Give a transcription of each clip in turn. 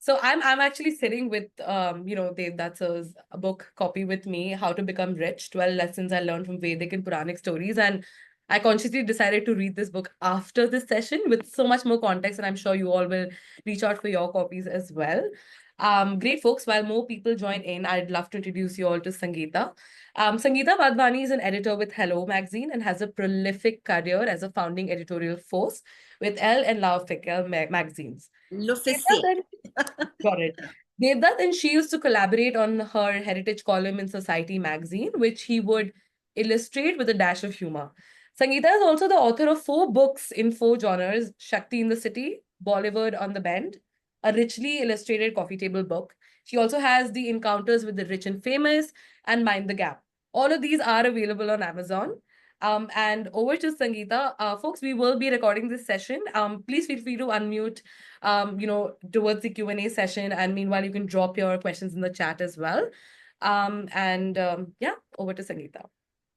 So I'm actually sitting with Devdutt's a book copy with me, How to Become Rich, 12 Lessons I Learned from Vedic and Puranic Stories. And I consciously decided to read this book after this session with so much more context, and I'm sure you all will reach out for your copies as well. Great folks, while more people join in, I'd love to introduce you all to Sangeeta. Sangeeta Wadhwani is an editor with Hello magazine and has a prolific career as a founding editorial force with Elle and Love Fickle magazines. Lufici. Got it. Devdutt and she used to collaborate on her heritage column in Society magazine, which he would illustrate with a dash of humor. Sangeeta is also the author of 4 books in 4 genres: Shakti in the City, Bollywood on the Bend, a richly illustrated coffee table book. She also has The Encounters with the Rich and Famous and Mind the Gap. All of these are available on Amazon. And over to Sangeeta. Folks, we will be recording this session. Please feel free to unmute towards the Q&A session. And meanwhile, you can drop your questions in the chat as well. Yeah, over to Sangeeta.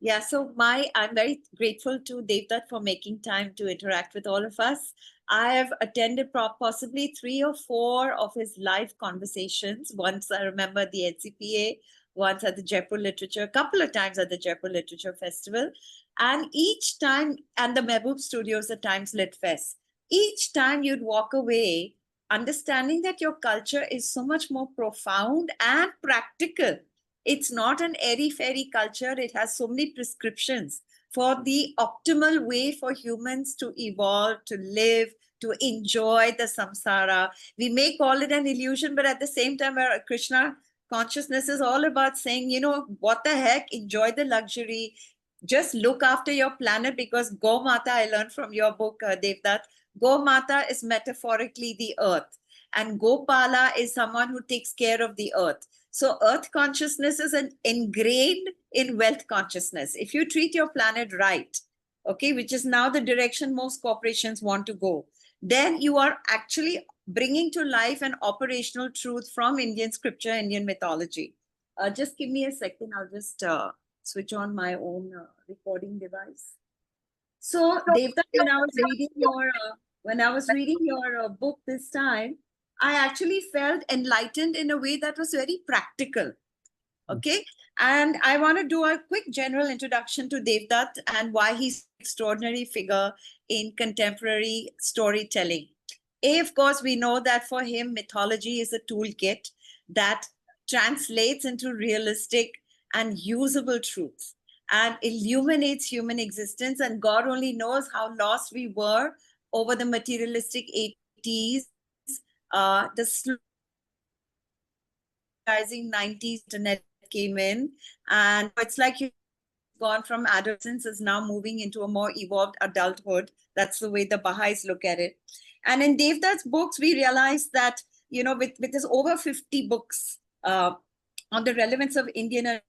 Yeah, so I'm very grateful to Devdutt for making time to interact with all of us. I have attended possibly 3 or 4 of his live conversations. Once I remember the NCPA, once at the Jaipur Literature, a couple of times at the Jaipur Literature Festival. And each time, and the Mehboob Studios, the Times Lit Fest, each time you'd walk away understanding that your culture is so much more profound and practical. It's not an airy-fairy culture. It has so many prescriptions for the optimal way for humans to evolve, to live, to enjoy the samsara. We may call it an illusion, but at the same time, Krishna consciousness is all about saying, what the heck, enjoy the luxury, just look after your planet, because Go Mata, I learned from your book, Devdutt, Go Mata is metaphorically the earth, and Gopala is someone who takes care of the earth. So earth consciousness is ingrained in wealth consciousness. If you treat your planet right, okay, which is now the direction most corporations want to go, then you are actually bringing to life an operational truth from Indian scripture, Indian mythology. Just give me a second. I'll just switch on my own recording device. So Devdutt, when I was reading your book this time, I actually felt enlightened in a way that was very practical. Okay. And I want to do a quick general introduction to Devdutt and why he's an extraordinary figure in contemporary storytelling. Of course, we know that for him, mythology is a toolkit that translates into realistic and usable truths and illuminates human existence. And God only knows how lost we were over the materialistic 80s, the slow 90s, internet came in, and it's like you've gone from adolescence is now moving into a more evolved adulthood. That's the way the Baha'is look at it. And in Devdutt's books, we realize that, with his over 50 books on the relevance of Indian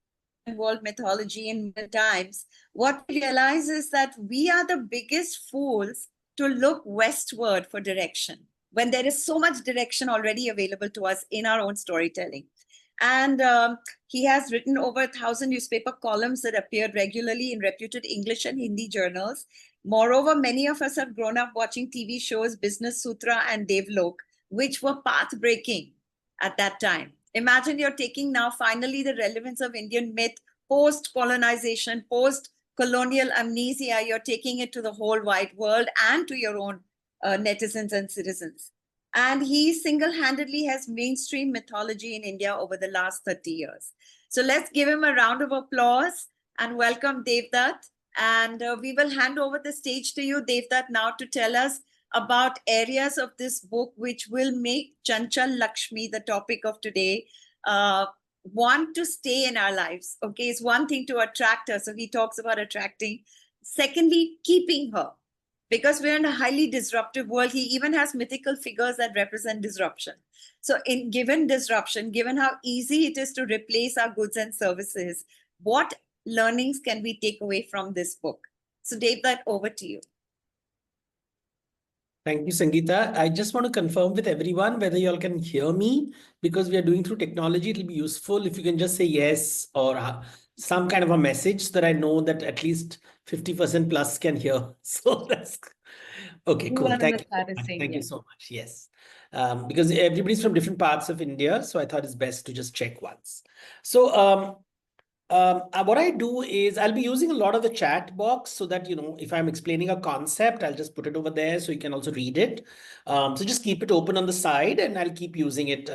and world mythology in modern times, what we realize is that we are the biggest fools to look westward for direction when there is so much direction already available to us in our own storytelling. And he has written over 1,000 newspaper columns that appeared regularly in reputed English and Hindi journals. Moreover, many of us have grown up watching TV shows Business Sutra and Devlok, which were path-breaking at that time. Imagine you're taking now finally the relevance of Indian myth post-colonization, post-colonial amnesia. You're taking it to the whole wide world and to your own netizens and citizens. And he single-handedly has mainstream mythology in India over the last 30 years. So let's give him a round of applause and welcome Devdutt. And we will hand over the stage to you, Devdutt, now to tell us about areas of this book which will make Chanchal Laxmi, the topic of today, want to stay in our lives. Okay, it's one thing to attract her. So he talks about attracting. Secondly, keeping her. Because we're in a highly disruptive world, he even has mythical figures that represent disruption. So given disruption, given how easy it is to replace our goods and services, what learnings can we take away from this book? So Devdutt, over to you. Thank you, Sangeeta. I just want to confirm with everyone whether you all can hear me, because we are doing through technology. It'll be useful if you can just say yes or some kind of a message so that I know that at least 50% plus can hear. So that's Okay, cool. Everyone in Thank the you so chat is much. saying Thank you yes. so much. Yes. Because everybody's from different parts of India, so I thought it's best to just check once. So what I do is I'll be using a lot of the chat box so that, if I'm explaining a concept, I'll just put it over there so you can also read it. So just keep it open on the side and I'll keep using it,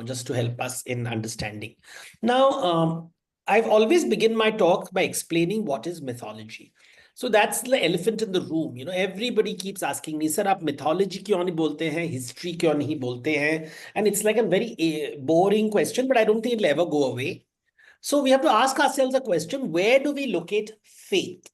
just to help us in understanding. Now, I've always begin my talk by explaining what is mythology. So that's the elephant in the room. Everybody keeps asking me, sir, आप mythology क्यों नहीं बोलते हैं? History क्यों नहीं बोलते हैं? And it's like a very boring question, but I don't think it'll ever go away. So we have to ask ourselves a question, where do we locate faith?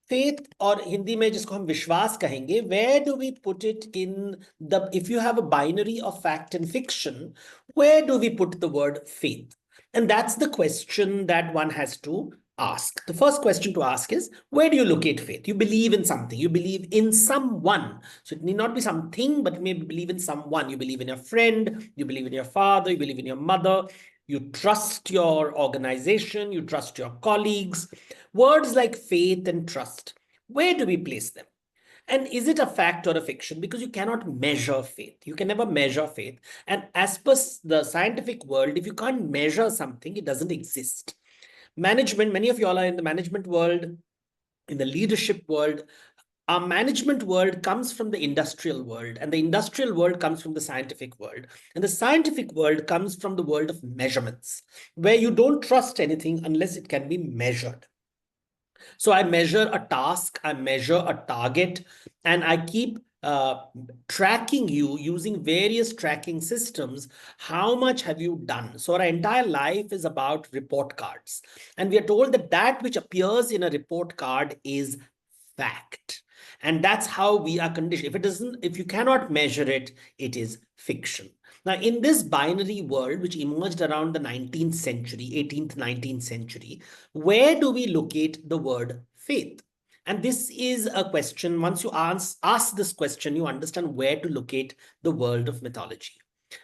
Faith, or Hindi में जिसको हम विश्वास कहेंगे, where do we put it if you have a binary of fact and fiction, where do we put the word faith? And that's the question that one has to ask. The first question to ask is, where do you locate faith? You believe in something, you believe in someone. So it need not be something, but you may believe in someone. You believe in your friend, you believe in your father, you believe in your mother, you trust your organization, you trust your colleagues. Words like faith and trust, where do we place them? And is it a fact or a fiction? Because you cannot measure faith. You can never measure faith. And as per the scientific world, if you can't measure something, it doesn't exist. Management, many of you all are in the management world, in the leadership world. Our management world comes from the industrial world, and the industrial world comes from the scientific world. And the scientific world comes from the world of measurements, where you don't trust anything unless it can be measured. So I measure a task, I measure a target, and I keep tracking you using various tracking systems. How much have you done? So our entire life is about report cards. And we are told that that which appears in a report card is fact. And that's how we are conditioned. If you cannot measure it, it is fiction. Now, in this binary world, which emerged around the 19th century, 18th, 19th century, where do we locate the word faith? And this is a question, once you ask this question, you understand where to locate the world of mythology.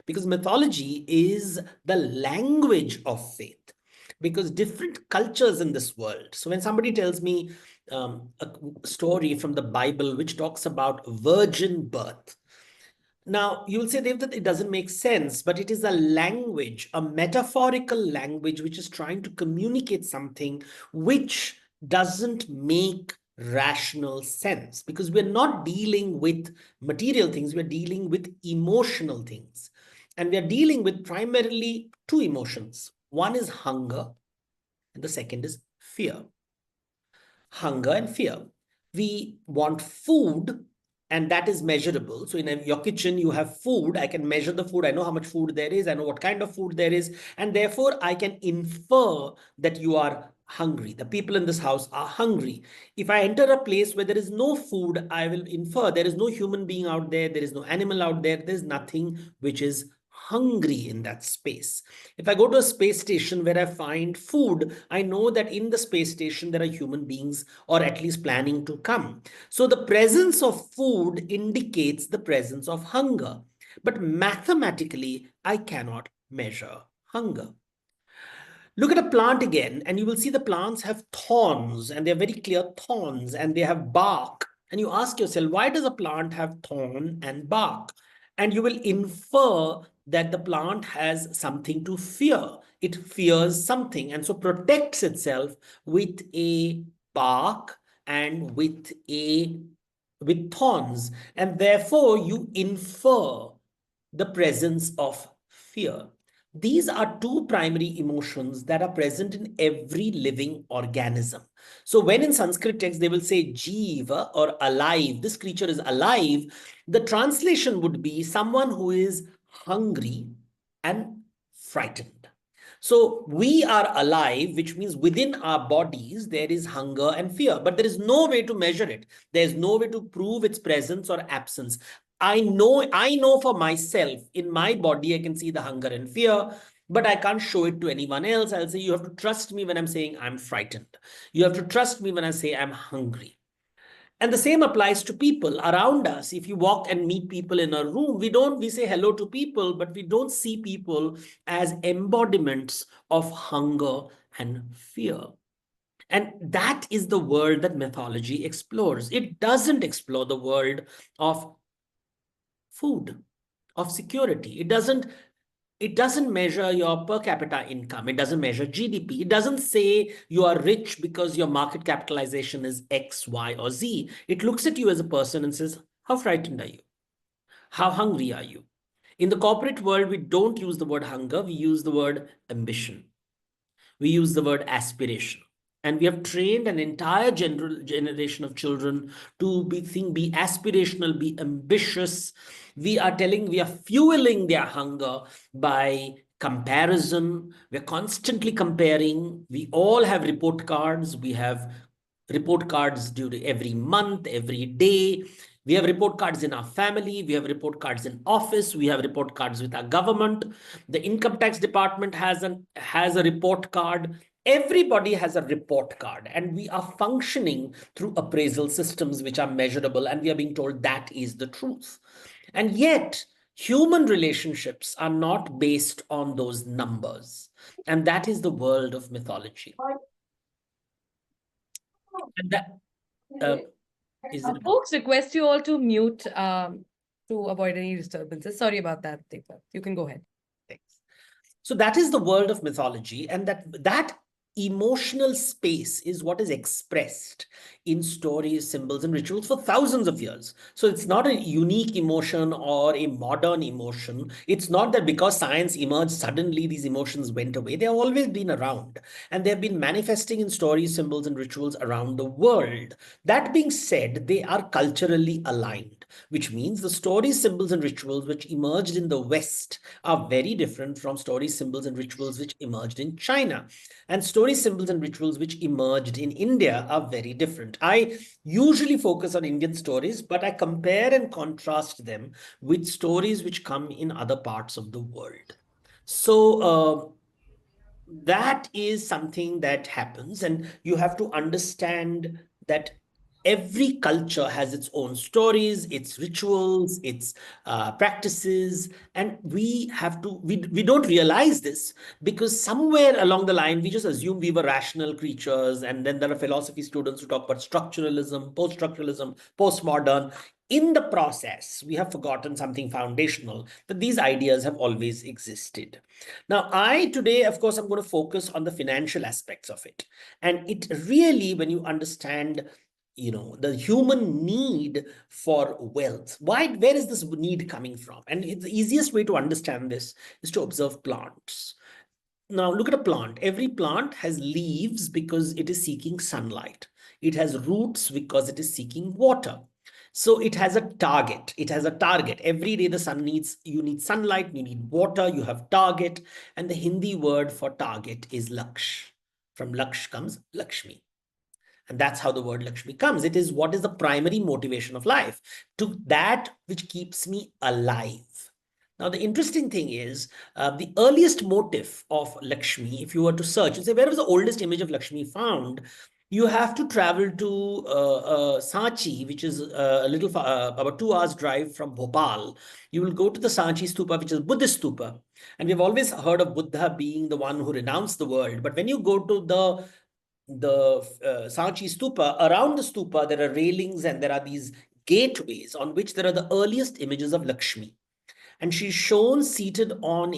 Because mythology is the language of faith. Because different cultures in this world. So when somebody tells me a story from the Bible which talks about virgin birth, now, you'll say, Dev, that it doesn't make sense, but it is a language, a metaphorical language, which is trying to communicate something which doesn't make rational sense, because we're not dealing with material things, we're dealing with emotional things. And we're dealing with primarily two emotions. One is hunger, and the second is fear. Hunger and fear. We want food, and that is measurable. So in your kitchen, you have food. I can measure the food. I know how much food there is. I know what kind of food there is. And therefore, I can infer that you are hungry. The people in this house are hungry. If I enter a place where there is no food, I will infer there is no human being out there. There is no animal out there. There's nothing which is hungry in that space. If I go to a space station where I find food, I know that in the space station there are human beings, or at least planning to come. So the presence of food indicates the presence of hunger. But mathematically, I cannot measure hunger. Look at a plant again, and you will see the plants have thorns, and they're very clear thorns, and they have bark. And you ask yourself, why does a plant have thorn and bark? And you will infer that the plant has something to fear. It fears something, and so protects itself with a bark and with thorns. And therefore, you infer the presence of fear. These are two primary emotions that are present in every living organism. So when in Sanskrit text they will say jiva or alive, this creature is alive, the translation would be someone who is hungry and frightened. So we are alive, which means within our bodies there is hunger and fear, but there is no way to measure it. There's no way to prove its presence or absence. I know for myself, in my body, I can see the hunger and fear, but I can't show it to anyone else. I'll say, you have to trust me when I'm saying I'm frightened. You have to trust me when I say I'm hungry. And the same applies to people around us. If you walk and meet people in a room, we say hello to people, but we don't see people as embodiments of hunger and fear. And that is the world that mythology explores. It doesn't explore the world of food, of security. It doesn't measure your per capita income. It doesn't measure GDP. It doesn't say you are rich because your market capitalization is X, Y, or Z. It looks at you as a person and says, how frightened are you? How hungry are you? In the corporate world, we don't use the word hunger. We use the word ambition. We use the word aspiration. And we have trained an entire generation of children to be aspirational, be ambitious. We are fueling their hunger by comparison. We're constantly comparing. We all have report cards. We have report cards during every month, every day. We have report cards in our family. We have report cards in office. We have report cards with our government. The income tax department has a report card. Everybody has a report card, and we are functioning through appraisal systems which are measurable, and we are being told that is the truth. And yet, human relationships are not based on those numbers. And that is the world of mythology. And that is it. Folks, request you all to mute to avoid any disturbances. Sorry about that, Devdutt. You can go ahead. Thanks. So that is the world of mythology, and that emotional space is what is expressed in stories, symbols, and rituals for thousands of years. So it's not a unique emotion or a modern emotion. It's not that because science emerged, suddenly these emotions went away. They've always been around, and they've been manifesting in stories, symbols, and rituals around the world. That being said, they are culturally aligned, which means the stories, symbols, and rituals which emerged in the West are very different from stories, symbols, and rituals which emerged in China. And stories, symbols, and rituals which emerged in India are very different. I usually focus on Indian stories, but I compare and contrast them with stories which come in other parts of the world. So that is something that happens, and you have to understand that every culture has its own stories, its rituals, its practices, and we don't realize this because somewhere along the line we just assume we were rational creatures, and then there are philosophy students who talk about structuralism, post-structuralism, postmodern. In the process, we have forgotten something foundational, that these ideas have always existed. Now, today, of course, I'm going to focus on the financial aspects of it. And it really, when you understand, the human need for wealth, where is this need coming from? And the easiest way to understand this is to observe plants. Now, look at a plant. Every plant has leaves because it is seeking sunlight. It has roots because it is seeking water. So it has a target. It has a target. Every day you need sunlight, you need water, you have target. And the Hindi word for target is Laksh. From Laksh comes Lakshmi. And that's how the word Lakshmi comes. It is what is the primary motivation of life, to that which keeps me alive. Now, the interesting thing is the earliest motif of Lakshmi, if you were to search and say, where was the oldest image of Lakshmi found? You have to travel to Sanchi, which is a little about 2 hours drive from Bhopal. You will go to the Sanchi Stupa, which is Buddhist Stupa. And we've always heard of Buddha being the one who renounced the world. But when you go to the Sanchi Stupa, around the stupa, there are railings and there are these gateways on which there are the earliest images of Lakshmi. And she's shown seated on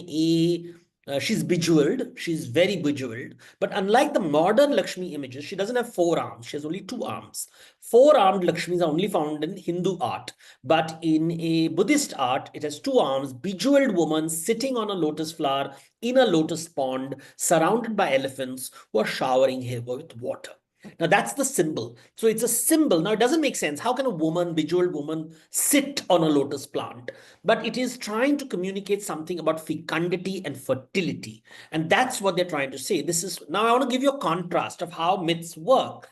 she's bejeweled, she's very bejeweled. But unlike the modern Lakshmi images, she doesn't have 4 arms, she has only 2 arms. 4-armed Lakshmis are only found in Hindu art. But in a Buddhist art, it has 2 arms, bejeweled woman sitting on a lotus flower in a lotus pond, surrounded by elephants who are showering her with water. Now that's the symbol. So it's a symbol. Now it doesn't make sense. How can a bejeweled woman, sit on a lotus plant? But it is trying to communicate something about fecundity and fertility. And that's what they're trying to say. Now I want to give you a contrast of how myths work.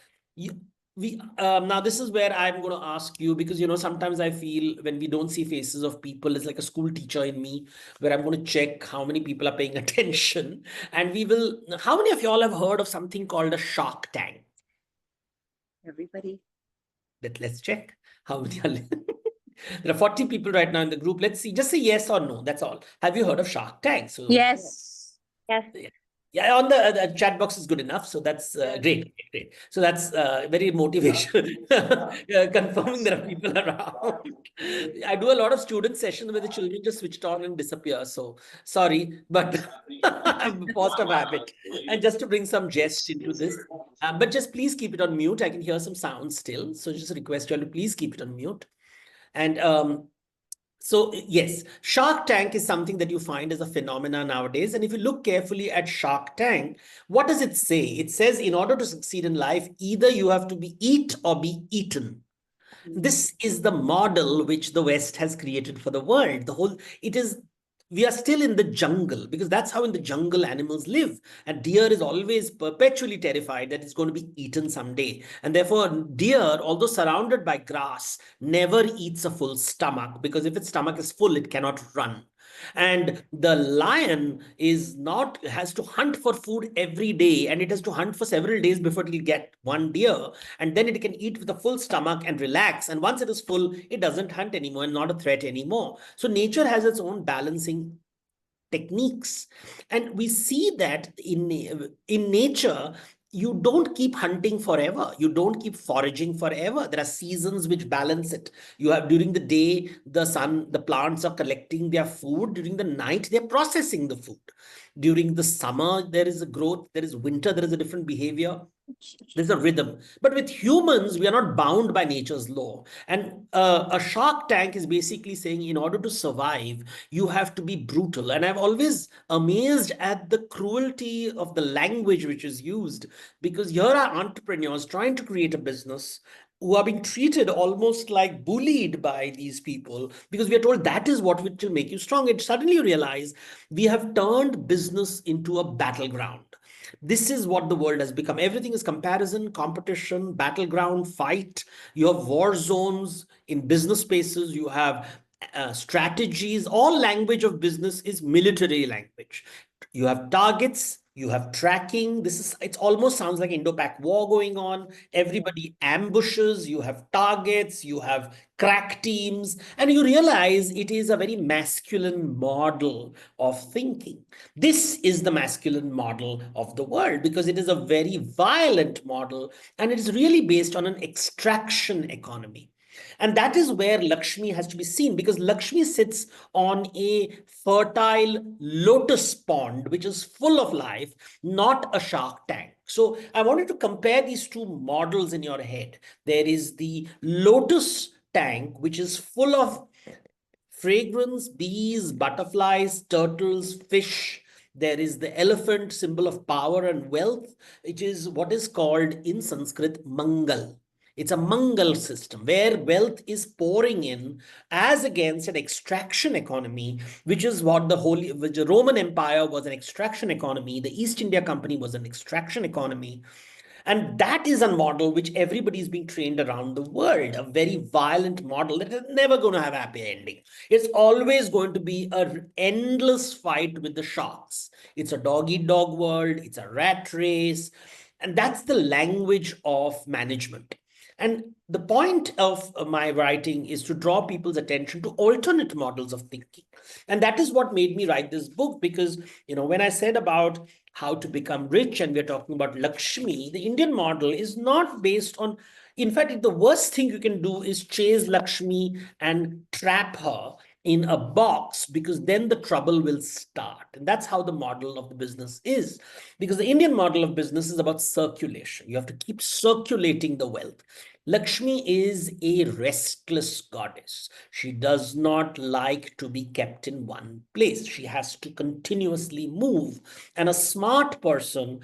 Now this is where I'm going to ask you, because sometimes I feel when we don't see faces of people, it's like a school teacher in me, where I'm going to check how many people are paying attention. And how many of y'all have heard of something called a Shark Tank? Everybody. Let's check how many are. There are 40 people right now in the group. Let's see. Just say yes or no. That's all. Have you heard of Shark Tank? Yes. Yes. Yeah, on the chat box is good enough. So that's great, great. So that's very motivation, confirming there are people around. I do a lot of student sessions where the children just switched on and disappear. So sorry, but I'm a positive habit. And just to bring some jest into this, but just please keep it on mute. I can hear some sound still. So just request you all to please keep it on mute. And so yes, Shark Tank is something that you find as a phenomena nowadays. And if you look carefully at Shark Tank, what does it say? It says in order to succeed in life, either you have to be eat or be eaten. This is the model which the West has created for the world. It is, we are still in the jungle because that's how in the jungle animals live. And deer is always perpetually terrified that it's going to be eaten someday. And therefore, deer, although surrounded by grass, never eats a full stomach because if its stomach is full, it cannot run. And the lion is not, has to hunt for food every day, and it has to hunt for several days before it will get one deer, and then it can eat with a full stomach and relax. And once it is full, it doesn't hunt anymore and not a threat anymore. So nature has its own balancing techniques, and we see that in nature you don't keep hunting forever, you don't keep foraging forever. There are seasons which balance it. You have, during the day, the plants are collecting their food. During the night, they're processing the food. During the summer, there is a growth. There is winter, there is a different behavior. There's a rhythm. But with humans, we are not bound by nature's law. And a Shark Tank is basically saying in order to survive, you have to be brutal. And I've always amazed at the cruelty of the language which is used, because here are entrepreneurs trying to create a business who are being treated almost like bullied by these people because we are told that is what will make you strong. And suddenly you realize we have turned business into a battleground. This is what the world has become. Everything is comparison, competition, battleground, fight. You have war zones in business spaces. You have strategies. All language of business is military language. You have targets. You have tracking. It almost sounds like Indo-Pak war going on. Everybody ambushes. You have targets. You have crack teams. And you realize it is a very masculine model of thinking. This is the masculine model of the world because it is a very violent model, and it is really based on an extraction economy. And that is where Lakshmi has to be seen, because Lakshmi sits on a fertile lotus pond, which is full of life, not a shark tank. So I wanted to compare these two models in your head. There is the lotus tank, which is full of fragrance, bees, butterflies, turtles, fish. There is the elephant, symbol of power and wealth. It is what is called in Sanskrit Mangal. It's a Mangal system where wealth is pouring in as against an extraction economy, which is what which the Roman Empire was an extraction economy. The East India Company was an extraction economy. And that is a model which everybody is being trained around the world, a very violent model that is never going to have a happy ending. It's always going to be an endless fight with the sharks. It's a dog-eat-dog world. It's a rat race. And that's the language of management. And the point of my writing is to draw people's attention to alternate models of thinking. And that is what made me write this book, because, when I said about how to become rich and we're talking about Lakshmi, the Indian model is not based on, in fact, the worst thing you can do is chase Lakshmi and trap her in a box, because then the trouble will start. And that's how the model of the business is, because the Indian model of business is about circulation. You have to keep circulating the wealth. Lakshmi is a restless goddess. She does not like to be kept in one place. She has to continuously move. And a smart person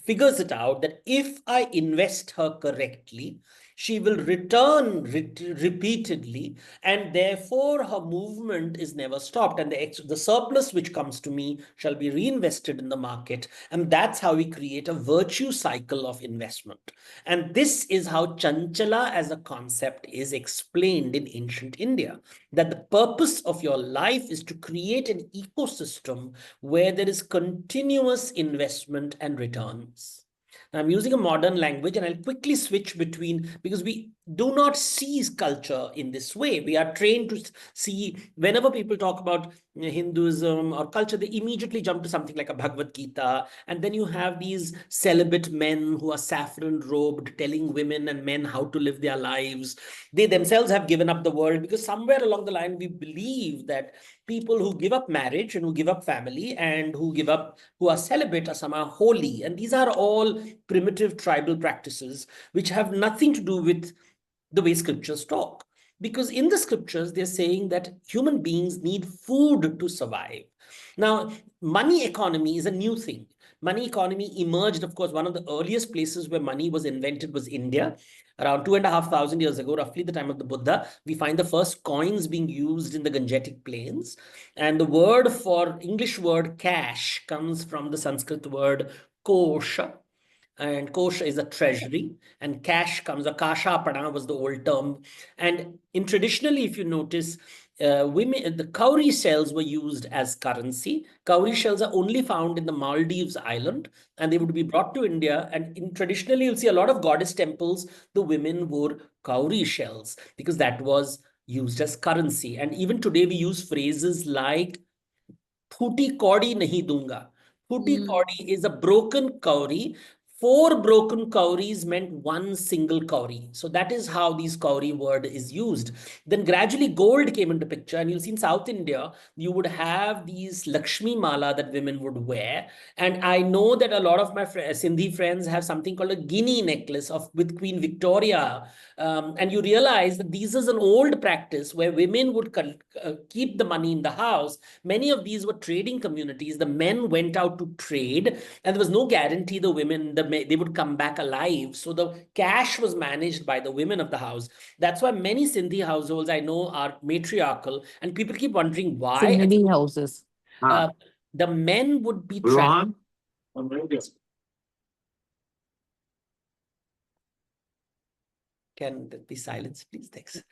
figures it out that if I invest her correctly, she will return repeatedly, and therefore her movement is never stopped. And the surplus which comes to me shall be reinvested in the market. And that's how we create a virtue cycle of investment. And this is how Chanchala as a concept is explained in ancient India, that the purpose of your life is to create an ecosystem where there is continuous investment and returns. I'm using a modern language, and I'll quickly switch between, because do not see culture in this way. We are trained to see, whenever people talk about Hinduism or culture, they immediately jump to something like a Bhagavad Gita. And then you have these celibate men who are saffron robed, telling women and men how to live their lives. They themselves have given up the world, because somewhere along the line, we believe that people who give up marriage and who give up family and who are celibate are somehow holy. And these are all primitive tribal practices which have nothing to do with the way scriptures talk. Because in the scriptures, they're saying that human beings need food to survive. Now, money economy is a new thing. Money economy emerged, of course, one of the earliest places where money was invented was India. Around 2,500 years ago, roughly the time of the Buddha, we find the first coins being used in the Gangetic Plains. And the word for English word cash comes from the Sanskrit word kosha, and kosh is a treasury, and cash comes, a kasha pada was the old term. And in traditionally, if you notice, women, the cowrie shells were used as currency. Cowrie shells are only found in the Maldives island, and they would be brought to India. And in traditionally, you'll see a lot of goddess temples, the women wore cowrie shells because that was used as currency. And even today, we use phrases like "Phuti kaudi nahi dunga." Phuti kaudi is a broken cowrie. Four broken cowries meant one single cowrie. So that is how these cowrie word is used. Then gradually gold came into picture, and you'll see in South India, you would have these Lakshmi mala that women would wear. And I know that a lot of my Sindhi friends have something called a guinea necklace with Queen Victoria. And you realize that this is an old practice where women would keep the money in the house. Many of these were trading communities. The men went out to trade, and there was no guarantee the women, they would come back alive. So the cash was managed by the women of the house. That's why many Sindhi households I know are matriarchal, and people keep wondering why. Sindhi houses. The men would be trapped. Can that be silenced, please? Thanks.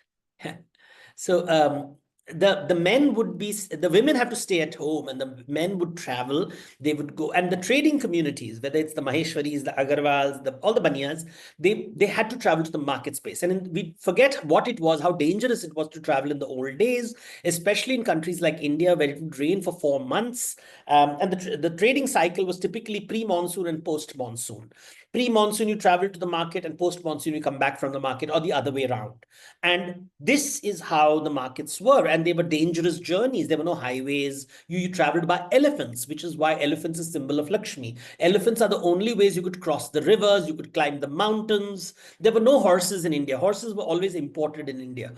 So the men would be, the women have to stay at home, and the men would travel. They would go, and the trading communities, whether it's the Maheshwaris, the Agarwals, all the Baniyas, they had to travel to the market space. And we forget what it was, how dangerous it was to travel in the old days, especially in countries like India, where it would rain for 4 months. And the trading cycle was typically pre-monsoon and post-monsoon. Pre-monsoon, you travel to the market, and post-monsoon, you come back from the market, or the other way around. And this is how the markets were. And they were dangerous journeys. There were no highways. You traveled by elephants, which is why elephants is symbol of Lakshmi. Elephants are the only ways you could cross the rivers. You could climb the mountains. There were no horses in India. Horses were always imported in India.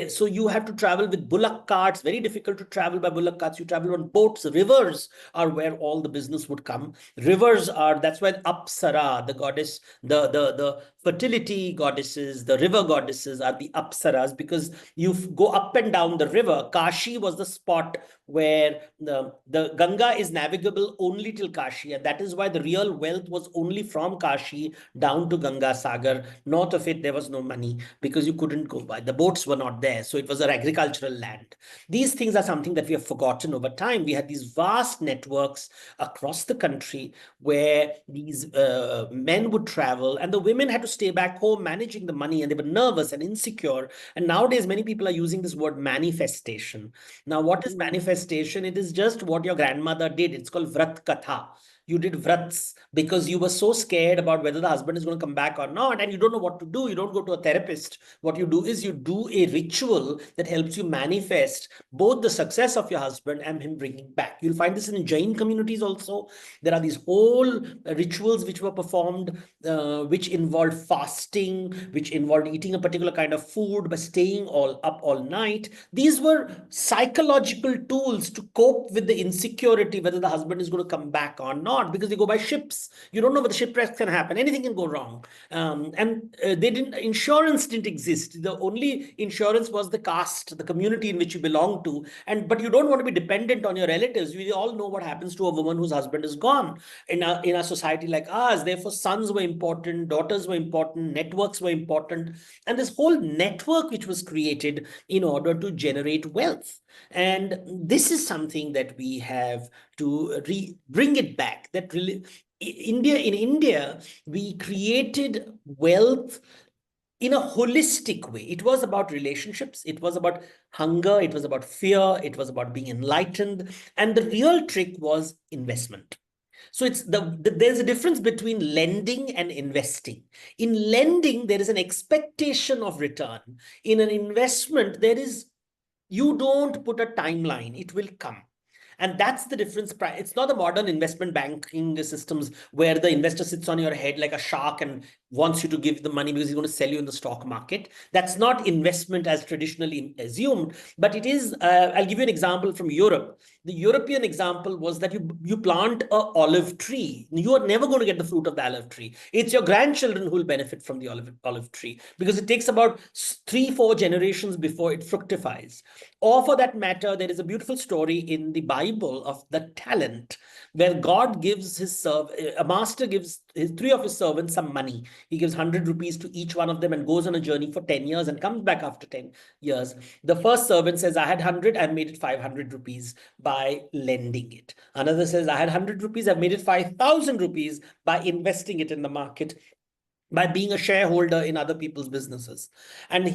So you have to travel with bullock carts. Very difficult to travel by bullock carts. You travel on boats. Rivers are where all the business would come. Rivers are, that's why Apsara, the goddess, the fertility goddesses, the river goddesses are the Apsaras, because you go up and down the river. Kashi was the spot where the Ganga is navigable only till Kashi, and that is why the real wealth was only from Kashi down to Ganga Sagar. North of it, there was no money because you couldn't go by. The boats were not there, so it was an agricultural land. These things are something that we have forgotten over time. We had these vast networks across the country where these men would travel, and the women had to stay back home managing the money, and they were nervous and insecure. And nowadays, many people are using this word manifestation. Now, what is manifestation? It is just what your grandmother did. It's called Vrat Katha. You did vrats because you were so scared about whether the husband is going to come back or not, and you don't know what to do. You don't go to a therapist. What you do is you do a ritual that helps you manifest both the success of your husband and him bringing back. You'll find this in Jain communities also. There are these whole rituals which were performed, which involved fasting, which involved eating a particular kind of food, but staying up all night. These were psychological tools to cope with the insecurity whether the husband is going to come back or not, because they go by ships. You don't know whether shipwrecks can happen. Anything can go wrong. Insurance didn't exist. The only insurance was the caste, the community in which you belong to. But you don't want to be dependent on your relatives. We all know what happens to a woman whose husband is gone in a society like ours. Therefore, sons were important, daughters were important, networks were important. And this whole network which was created in order to generate wealth. And this is something that we have to bring it back. That really, in India, we created wealth in a holistic way. It was about relationships, it was about hunger, it was about fear, it was about being enlightened. And the real trick was investment. So it's there's a difference between lending and investing. In lending, there is an expectation of return. In an investment, you don't put a timeline, it will come. And that's the difference. It's not the modern investment banking systems where the investor sits on your head like a shark and wants you to give the money because he's going to sell you in the stock market. That's not investment as traditionally assumed, but it is. I'll give you an example from Europe. The European example was that you plant a olive tree. You are never going to get the fruit of the olive tree. It's your grandchildren who will benefit from the olive tree, because it takes about 3-4 generations before it fructifies. Or for that matter, there is a beautiful story in the Bible of the talent, where God gives a master gives 3 of his servants some money. He gives 100 rupees to each one of them and goes on a journey for 10 years and comes back after 10 years. The first servant says, I had 100, I've made it 500 rupees by lending it. Another says, I had 100 rupees, I've made it 5,000 rupees by investing it in the market, by being a shareholder in other people's businesses. And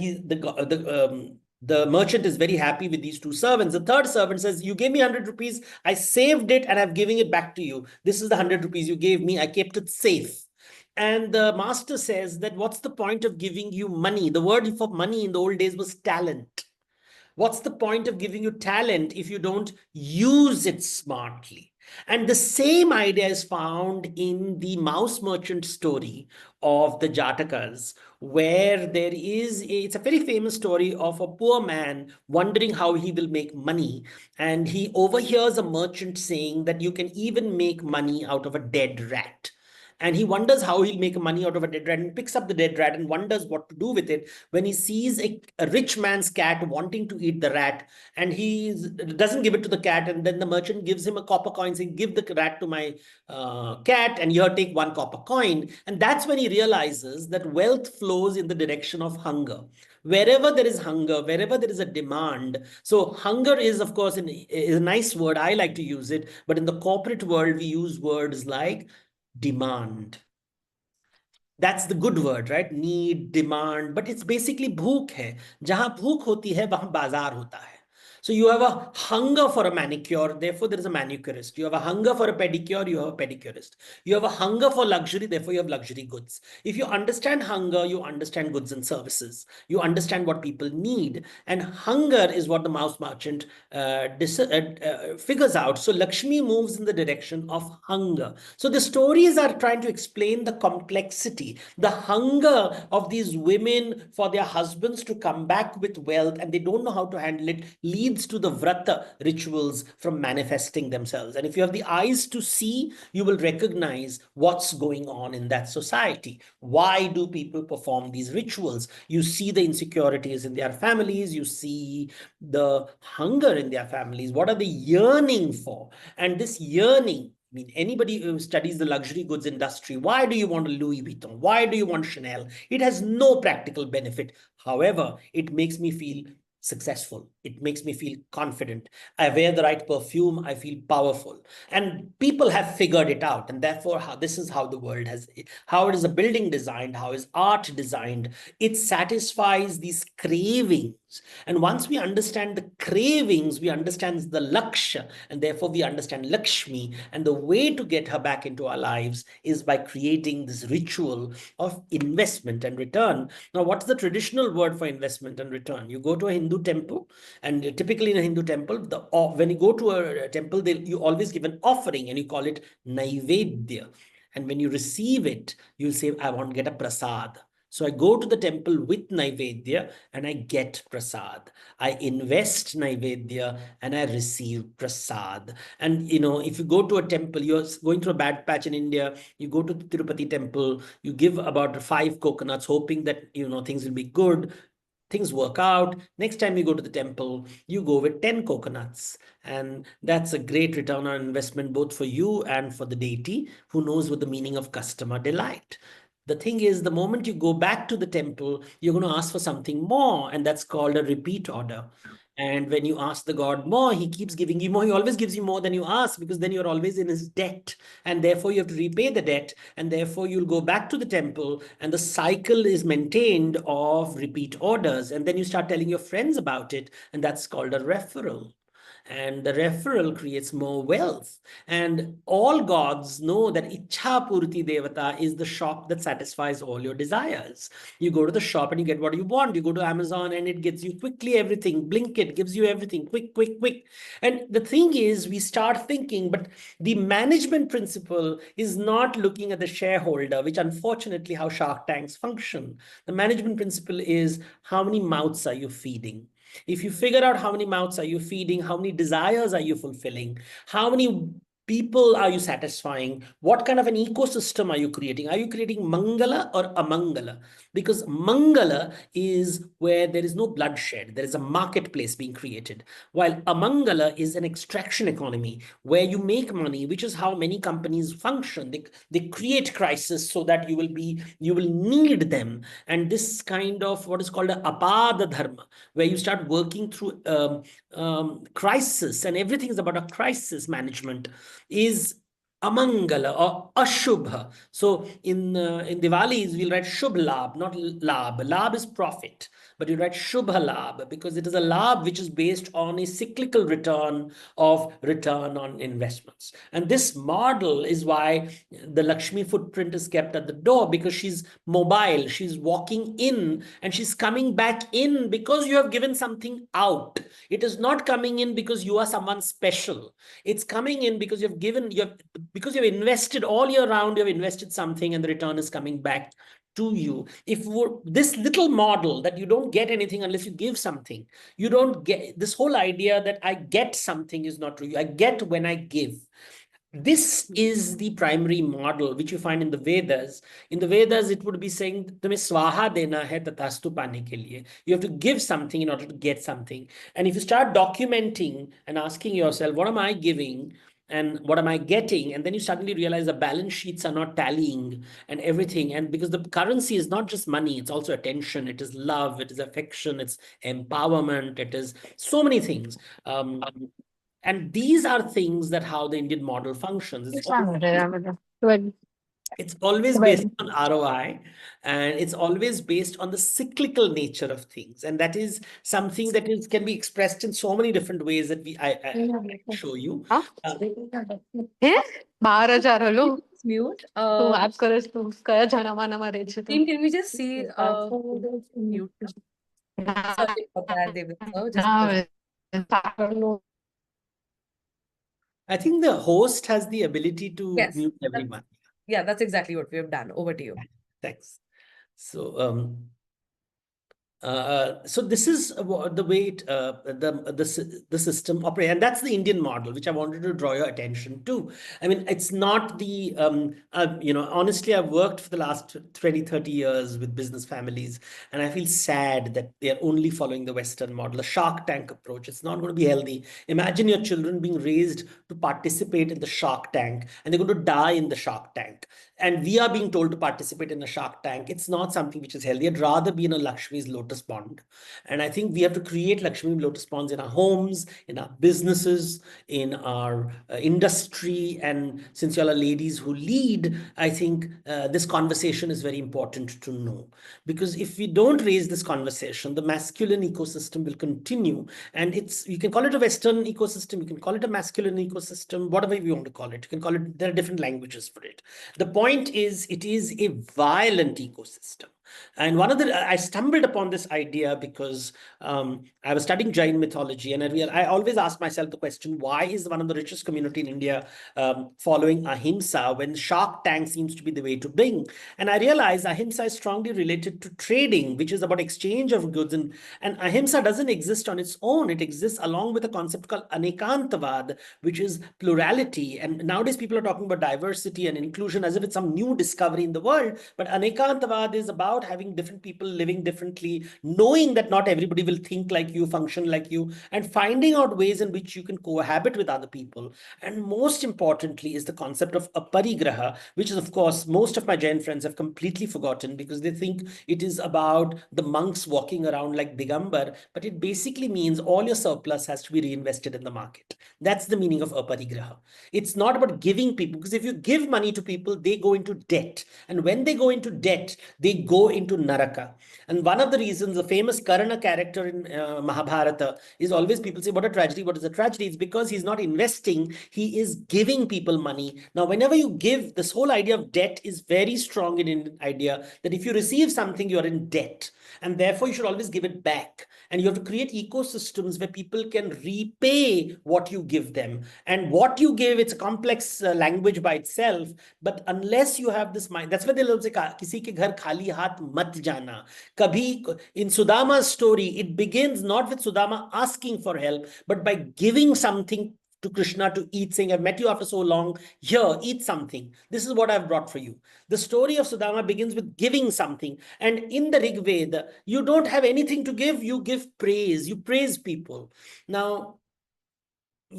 the merchant is very happy with these 2 servants. The third servant says, you gave me 100 rupees, I saved it and I'm giving it back to you. This is the 100 rupees you gave me, I kept it safe. And the master says that, what's the point of giving you money? The word for money in the old days was talent. What's the point of giving you talent if you don't use it smartly? And the same idea is found in the mouse merchant story of the Jatakas, where it's a very famous story of a poor man wondering how he will make money. And he overhears a merchant saying that you can even make money out of a dead rat. And he wonders how he'll make money out of a dead rat, and picks up the dead rat and wonders what to do with it when he sees a rich man's cat wanting to eat the rat, and he doesn't give it to the cat. And then the merchant gives him a copper coin saying, give the rat to my cat and here, take 1 copper coin. And that's when he realizes that wealth flows in the direction of hunger. Wherever there is hunger, wherever there is a demand. So hunger is, of course, is a nice word. I like to use it. But in the corporate world, we use words like demand. That's the good word, right? Need, demand, but it's basically bhook hai. Jahan bhook hoti hai, wahan bazaar hota hai. So you have a hunger for a manicure, therefore there is a manicurist. You have a hunger for a pedicure, you have a pedicurist. You have a hunger for luxury, therefore you have luxury goods. If you understand hunger, you understand goods and services. You understand what people need. And hunger is what the mouse merchant figures out. So Lakshmi moves in the direction of hunger. So the stories are trying to explain the complexity, the hunger of these women for their husbands to come back with wealth, and they don't know how to handle it, leads to the vrata rituals from manifesting themselves. And if you have the eyes to see, you will recognize what's going on in that society. Why do people perform these rituals? You see the insecurities in their families, you see the hunger in their families. What are they yearning for? And this yearning, I mean, anybody who studies the luxury goods industry, why do you want a Louis Vuitton? Why do you want Chanel? It has no practical benefit. However, it makes me feel successful. It makes me feel confident. I wear the right perfume, I feel powerful. And people have figured it out. And therefore, this is how the world how it is a building designed, how is art designed. It satisfies these cravings. And once we understand the cravings, we understand the laksha, and therefore we understand Lakshmi. And the way to get her back into our lives is by creating this ritual of investment and return. Now, what's the traditional word for investment and return? You go to a Hindu temple, and typically in a Hindu temple, when you go to a temple, you always give an offering, and you call it naivedya. And when you receive it, you'll say, I want to get a prasad. So I go to the temple with Naivedya and I get prasad. I invest Naivedya and I receive prasad. And, if you go to a temple, you're going through a bad patch in India, you go to the Tirupati temple, you give about 5 coconuts, hoping that, things will be good. Things work out. Next time you go to the temple, you go with 10 coconuts. And that's a great return on investment, both for you and for the deity, who knows what the meaning of customer delight. The thing is, the moment you go back to the temple, you're going to ask for something more, and that's called a repeat order. And when you ask the god more, he keeps giving you more. He always gives you more than you ask, because then you're always in his debt. And therefore, you have to repay the debt. And therefore, you'll go back to the temple, and the cycle is maintained of repeat orders. And then you start telling your friends about it. And that's called a referral. And the referral creates more wealth. And all gods know that Ichha Purti Devata is the shop that satisfies all your desires. You go to the shop and you get what you want. You go to Amazon and it gets you quickly everything. Blinkit gives you everything quick, quick, quick. And the thing is, we start thinking, but the management principle is not looking at the shareholder, which unfortunately how Shark Tanks function. The management principle is, how many mouths are you feeding? If you figure out how many mouths are you feeding, how many desires are you fulfilling, how many people are you satisfying, what kind of an ecosystem are you creating? Are you creating Mangala or Amangala? Because Mangala is where there is no bloodshed, there is a marketplace being created, while Amangala is an extraction economy where you make money, which is how many companies function. They create crisis so that you will need them. And this kind of what is called a apada dharma, where you start working through crisis, and everything is about a crisis management, is Amangala or Ashubha. So in Diwalis, we'll write Shubh Labh, not Labh. Labh is profit, but you write Shubha Labh because it is a Labh which is based on a cyclical return on investments. And this model is why the Lakshmi footprint is kept at the door, because she's mobile, she's walking in and she's coming back in because you have given something out. It is not coming in because you are someone special. It's coming in because because you've invested all year round, you've invested something and the return is coming back to you. If this little model that you don't get anything unless you give something, you don't get this whole idea that I get something is not true. I get when I give. This is the primary model which you find in the Vedas. In the Vedas, it would be saying, "Tumhe swaha dena hai tatastu pane ke liye." You have to give something in order to get something. And if you start documenting and asking yourself, what am I giving? And what am I getting? And then you suddenly realize the balance sheets are not tallying and everything. And because the currency is not just money, it's also attention, it is love, it is affection, it's empowerment, it is so many things. And these are things that how the Indian model functions. It's always based on ROI, and it's always based on the cyclical nature of things. And that is something that can be expressed in so many different ways that I show you. Mute. Team, can we just see mute? Sorry about that, David. So just I think the host has the ability to yes, mute everyone. Yeah, that's exactly what we have done. Over to you. Thanks. So so this is the way the system operates, and that's the Indian model, which I wanted to draw your attention to. I mean, it's not the honestly, I've worked for the last 20-30 years with business families, and I feel sad that they're only following the Western model, a Shark Tank approach. It's not going to be healthy. Imagine your children being raised to participate in the Shark Tank, and they're going to die in the Shark Tank. And we are being told to participate in a Shark Tank. It's not something which is healthy. I'd rather be in a Lakshmi's lotus pond. And I think we have to create Lakshmi lotus ponds in our homes, in our businesses, in our industry. And since you all are ladies who lead, I think this conversation is very important to know. Because if we don't raise this conversation, the masculine ecosystem will continue. And you can call it a Western ecosystem, you can call it a masculine ecosystem, whatever you want to call it. You can call it, there are different languages for it. The point is, it is a violent ecosystem. And I stumbled upon this idea because I was studying Jain mythology, and I always ask myself the question, why is one of the richest community in India following ahimsa when Shark Tank seems to be the way to bring? And I realized ahimsa is strongly related to trading, which is about exchange of goods. And ahimsa doesn't exist on its own. It exists along with a concept called anekantavad, which is plurality. And nowadays people are talking about diversity and inclusion as if it's some new discovery in the world. But anekantavad is about about having different people living differently, knowing that not everybody will think like you, function like you, and finding out ways in which you can cohabit with other people. And most importantly is the concept of aparigraha, which is, of course, most of my Jain friends have completely forgotten because they think it is about the monks walking around like Digambar, but it basically means all your surplus has to be reinvested in the market. That's the meaning of aparigraha. It's not about giving people, because if you give money to people, they go into debt. And when they go into debt, they go into naraka. And one of the reasons, the famous Karna character in Mahabharata is always people say, what a tragedy, what is a tragedy? It's because he's not investing, he is giving people money. Now, whenever you give, this whole idea of debt is very strong in Indian idea that if you receive something, you're in debt. And therefore, you should always give it back. And you have to create ecosystems where people can repay what you give them. And what you give, it's a complex language by itself. But unless you have this mind, that's why they love say, kisi ke ghar khali haath mat jana. Kabhi, in Sudama's story, it begins not with Sudama asking for help, but by giving something to Krishna to eat, saying, I've met you after so long, here, eat something. This is what I've brought for you. The story of Sudama begins with giving something. And in the Rig Veda, you don't have anything to give, you give praise, you praise people. Now,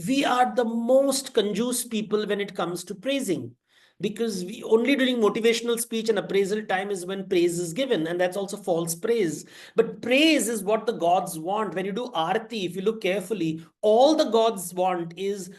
we are the most conjuice people when it comes to praising, because we only during motivational speech and appraisal time is when praise is given, and that's also false praise. But praise is what the gods want. When you do arati, if you look carefully, all the gods want is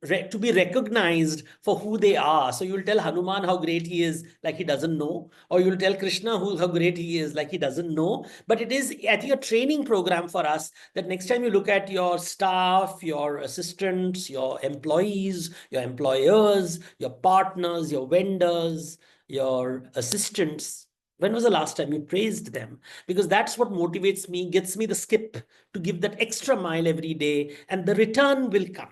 to be recognized for who they are. So you'll tell Hanuman how great he is, like he doesn't know, or you'll tell Krishna how great he is, like he doesn't know. But it is, I think, a training program for us that next time you look at your staff, your assistants, your employees, your employers, your partners, your vendors, your assistants, when was the last time you praised them? Because that's what motivates me, gets me the skip to give that extra mile every day, and the return will come.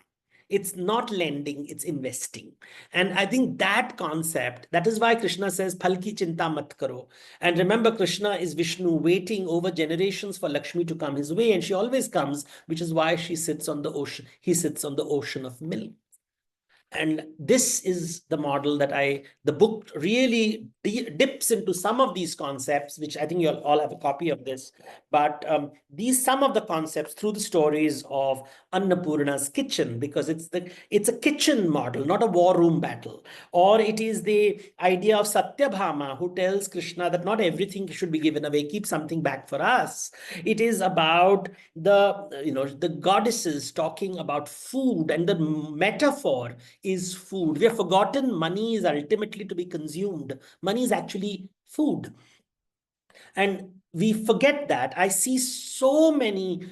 It's not lending, it's investing. And I think that concept, that is why Krishna says, Phalki chinta mat karo. And remember, Krishna is Vishnu waiting over generations for Lakshmi to come his way. And she always comes, which is why she sits on the ocean. He sits on the ocean of milk. And this is the model that the book really dips into some of these concepts, which I think you'll all have a copy of this. But some of the concepts through the stories of Annapurna's kitchen, because it's a kitchen model, not a war room battle. Or it is the idea of Satyabhama, who tells Krishna that not everything should be given away, keep something back for us. It is about the goddesses talking about food, and the metaphor is food. We have forgotten money is ultimately to be consumed. Money is actually food. And we forget that. I see so many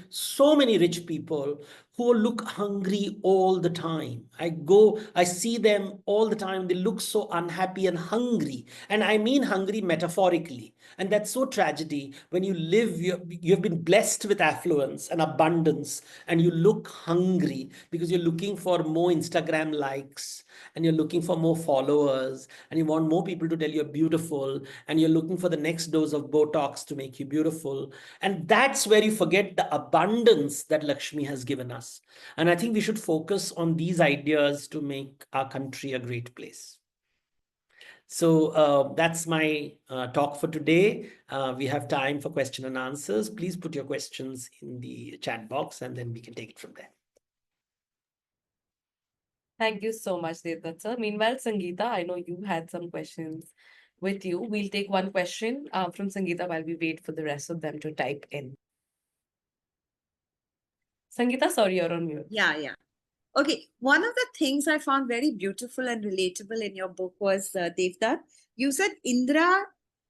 rich people who look hungry all the time. I see them all the time. They look so unhappy and hungry. And I mean hungry metaphorically. And that's so tragedy when you live, you've been blessed with affluence and abundance, and you look hungry because you're looking for more Instagram likes, and you're looking for more followers, and you want more people to tell you're beautiful, and you're looking for the next dose of Botox to make you beautiful. And that's where you forget the abundance that Lakshmi has given us. And I think we should focus on these ideas to make our country a great place. So that's my talk for today. We have time for question and answers. Please put your questions in the chat box, and then we can take it from there. Thank you so much, Devdutt sir. Meanwhile, Sangeeta, I know you had some questions with you. We'll take one question from Sangeeta while we wait for the rest of them to type in. Sangeeta, sorry, you're on mute. Yeah. Okay, one of the things I found very beautiful and relatable in your book was, Devdutt, you said Indra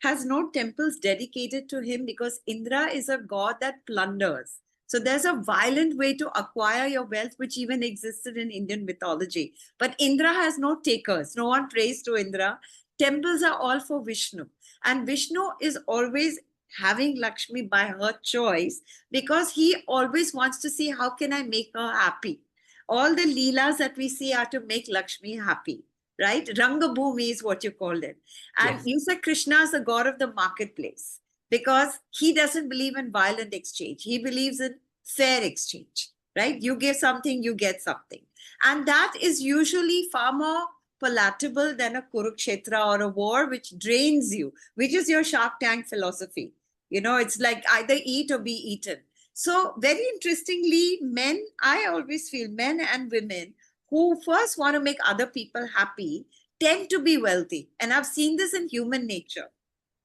has no temples dedicated to him because Indra is a god that plunders. So there's a violent way to acquire your wealth, which even existed in Indian mythology. But Indra has no takers. No one prays to Indra. Temples are all for Vishnu. And Vishnu is always having Lakshmi by her choice because he always wants to see how can I make her happy. All the leelas that we see are to make Lakshmi happy, right? Rangabhumi is what you called it. And Yes. you said Krishna is the god of the marketplace because he doesn't believe in violent exchange. He believes in fair exchange, right? You give something, you get something. And that is usually far more palatable than a Kurukshetra or a war which drains you, which is your Shark Tank philosophy. You know, it's like either eat or be eaten. So very interestingly, men, I always feel men and women who first want to make other people happy tend to be wealthy. And I've seen this in human nature.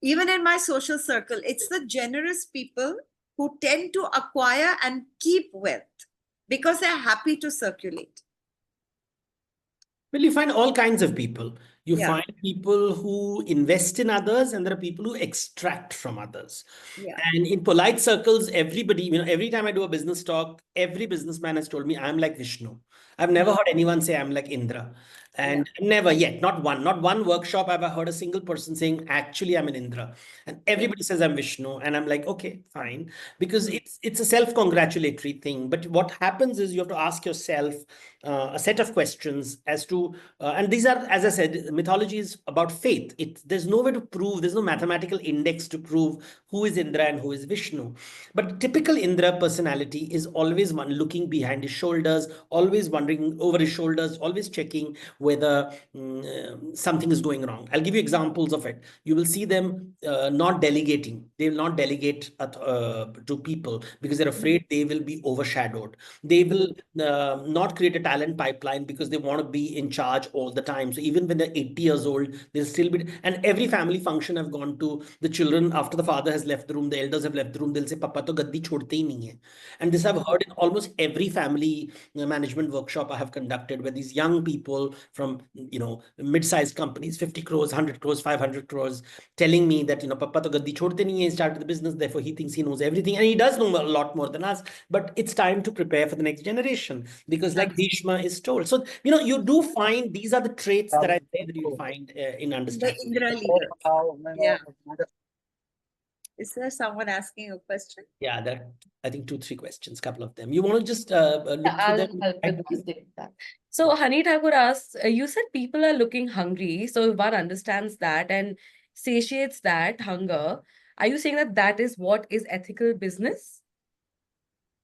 Even in my social circle, it's the generous people who tend to acquire and keep wealth because they're happy to circulate. Well, you find all kinds of people. You Yeah. find people who invest in others, and there are people who extract from others. Yeah. And in polite circles, everybody, every time I do a business talk, every businessman has told me I'm like Vishnu. I've never heard anyone say I'm like Indra. And never yet, not one workshop have I heard a single person saying, actually, I'm an Indra. And everybody says I'm Vishnu. And I'm like, okay, fine. Because it's a self-congratulatory thing. But what happens is you have to ask yourself a set of questions as to, and these are, as I said, mythology is about faith. There's no way to prove, there's no mathematical index to prove who is Indra and who is Vishnu. But typical Indra personality is always one looking behind his shoulders, always wondering over his shoulders, always checking whether something is going wrong. I'll give you examples of it. You will see them not delegating. They will not delegate to people because they're afraid they will be overshadowed. They will not create a talent pipeline because they want to be in charge all the time. So even when they're 80 years old, they'll still be. And every family function I've gone to, the children, after the father has left the room, the elders have left the room, they'll say, Papa to gaddi chhodte hi nahi hai. And this I've heard in almost every family management workshop I have conducted, where these young people from, mid-sized companies, 50 crores, 100 crores, 500 crores, telling me that, Papa to gaddi chhodte nahi hai, he started the business, therefore he thinks he knows everything. And he does know a lot more than us, but it's time to prepare for the next generation because like Bhishma is told. So, you do find these are the traits that I say that you'll find in The understanding. Indra leader. Yeah. Is there someone asking a question? Yeah, there are, I think, 2, 3 questions, couple of them. You want to just look through I'll them? help with that. So Hani Thakur asks, you said people are looking hungry. So if one understands that and satiates that hunger, are you saying that that is what is ethical business?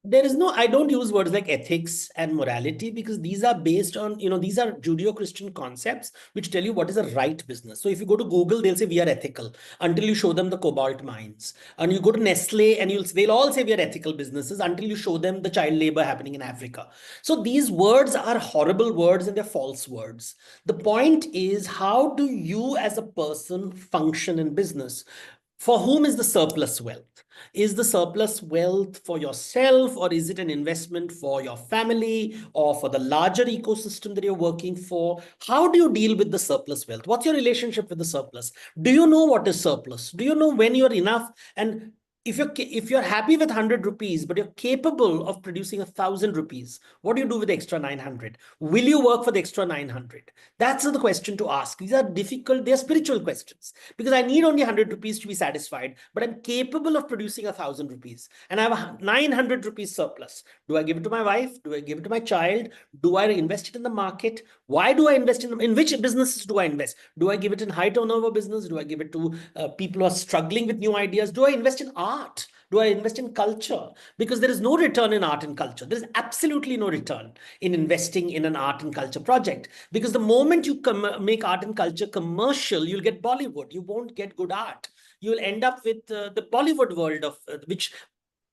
There is no, I don't use words like ethics and morality because these are based on, these are Judeo-Christian concepts which tell you what is a right business. So if you go to Google, they'll say we are ethical until you show them the cobalt mines. And you go to Nestle and they'll all say we are ethical businesses until you show them the child labor happening in Africa. So these words are horrible words and they're false words. The point is, how do you as a person function in business? For whom is the surplus wealth? Is the surplus wealth for yourself, or is it an investment for your family or for the larger ecosystem that you're working for? How do you deal with the surplus wealth? What's your relationship with the surplus? Do you know what is surplus? Do you know when you're enough? And if you're happy with 100 rupees, but you're capable of producing 1,000 rupees, what do you do with the extra 900? Will you work for the extra 900? That's the question to ask. These are difficult, they're spiritual questions because I need only 100 rupees to be satisfied, but I'm capable of producing 1,000 rupees and I have a 900 rupees surplus. Do I give it to my wife? Do I give it to my child? Do I invest it in the market? Why do I invest in which businesses do I invest? Do I give it in high turnover business? Do I give it to people who are struggling with new ideas? Do I invest in art? Do I invest in culture? Because there is no return in art and culture. There is absolutely no return in investing in an art and culture project. Because the moment you make art and culture commercial, you'll get Bollywood. You won't get good art. You'll end up with the Bollywood world of which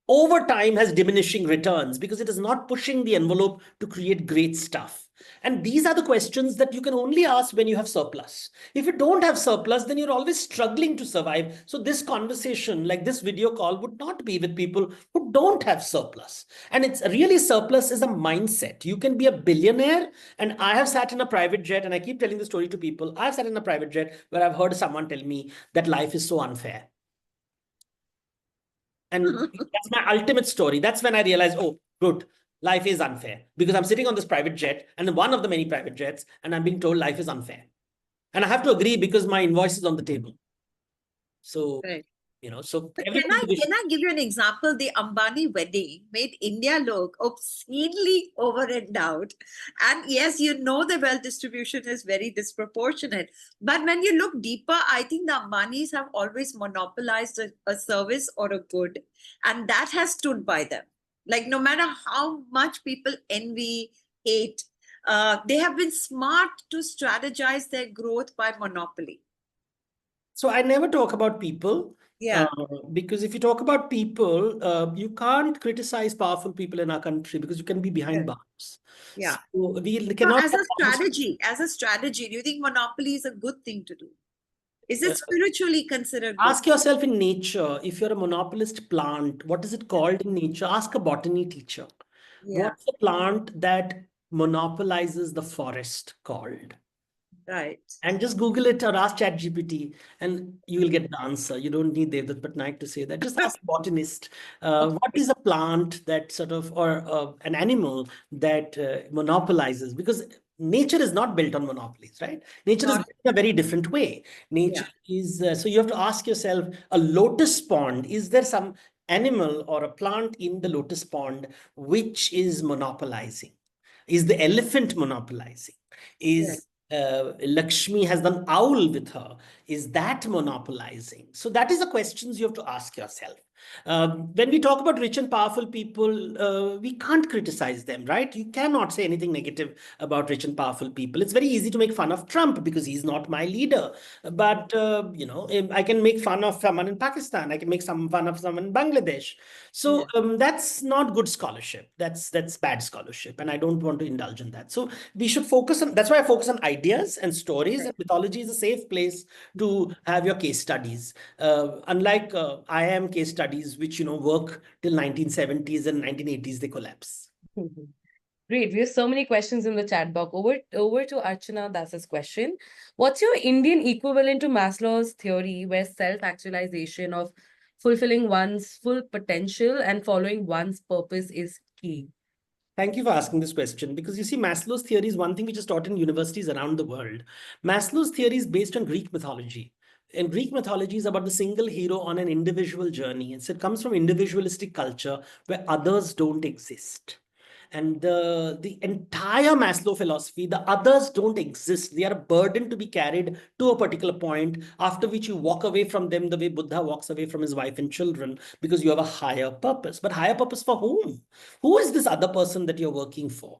over time has diminishing returns because it is not pushing the envelope to create great stuff. And these are the questions that you can only ask when you have surplus. If you don't have surplus, then you're always struggling to survive. So this conversation, like this video call, would not be with people who don't have surplus. And it's really, surplus is a mindset. You can be a billionaire. And I have sat in a private jet, and I keep telling the story to people. I've sat in a private jet where I've heard someone tell me that life is so unfair. And that's my ultimate story. That's when I realized, oh, good, life is unfair because I'm sitting on this private jet and one of the many private jets, and I'm being told life is unfair. And I have to agree because my invoice is on the table. So, right. So can I give you an example? The Ambani wedding made India look obscenely over endowed. And yes, the wealth distribution is very disproportionate. But when you look deeper, I think the Ambanis have always monopolized a service or a good. And that has stood by them. Like no matter how much people envy, hate, they have been smart to strategize their growth by monopoly. So I never talk about people. Yeah. Because if you talk about people, you can't criticize powerful people in our country because you can be behind bars. Yeah. So we So cannot. as a strategy, do you think monopoly is a good thing to do? Is it spiritually considered good? Ask yourself in nature, if you're a monopolist plant, what is it called in nature? Ask a botany teacher. Yeah, What's the plant that monopolizes the forest called? right. And just Google it or ask ChatGPT, and you will get the answer. You don't need Devdutt Pattanaik to say that. Just ask a botanist. What is a plant that sort of, or an animal that monopolizes? Because nature is not built on monopolies, right? Nature is Not, built in a very different way. Nature is, so you have to ask yourself, a lotus pond, is there some animal or a plant in the lotus pond which is monopolizing? Is the elephant monopolizing? yeah. Is Lakshmi has an owl with her? Is that monopolizing? So that is the questions you have to ask yourself. When we talk about rich and powerful people, we can't criticize them, right? You cannot say anything negative about rich and powerful people. It's very easy to make fun of Trump because he's not my leader. But, I can make fun of someone in Pakistan. I can make some fun of someone in Bangladesh. So that's not good scholarship. That's bad scholarship. And I don't want to indulge in that. So we should focus on, that's why I focus on ideas and stories. And mythology is a safe place to have your case studies. Unlike IIM case studies, which, work till 1970s and 1980s, they collapse. Great. We have so many questions in the chat box. Over to Archana Das's question. What's your Indian equivalent to Maslow's theory where self-actualization of fulfilling one's full potential and following one's purpose is key? Thank you for asking this question, because you see, Maslow's theory is one thing which is taught in universities around the world. Maslow's theory is based on Greek mythology. And Greek mythology is about the single hero on an individual journey. It comes from individualistic culture where others don't exist. And the entire Maslow philosophy, the others don't exist. They are a burden to be carried to a particular point, after which you walk away from them the way Buddha walks away from his wife and children, because you have a higher purpose. But higher purpose for whom? Who is this other person that you're working for?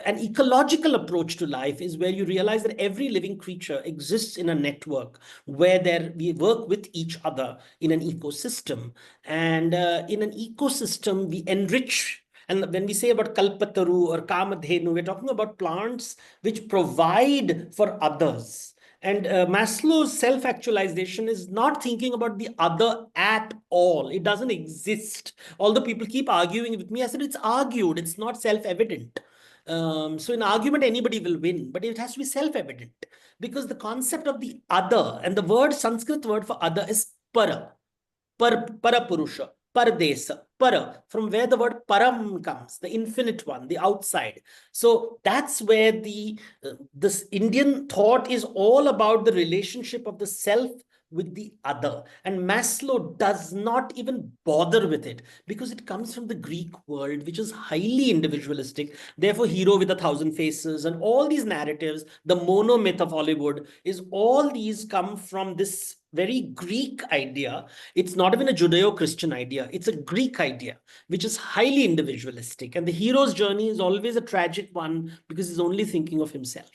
An ecological approach to life is where you realize that every living creature exists in a network where we work with each other in an ecosystem. And in an ecosystem, we enrich. And when we say about Kalpataru or Kamadhenu, we're talking about plants which provide for others. And Maslow's self-actualization is not thinking about the other at all. It doesn't exist. Although people keep arguing with me, I said it's argued. It's not self-evident. So in argument, anybody will win, but it has to be self-evident, because the concept of the other, and the Sanskrit word for other is para. Parapurusha, Paradesa, Para, from where the word Param comes, the infinite one, the outside. So that's where this Indian thought is all about the relationship of the self with the other. And Maslow does not even bother with it, because it comes from the Greek world, which is highly individualistic. Therefore, Hero with 1,000 Faces and all these narratives, the mono myth of Hollywood, is all these come from this very Greek idea. It's not even a Judeo-Christian idea. It's a Greek idea, which is highly individualistic. And the hero's journey is always a tragic one because he's only thinking of himself.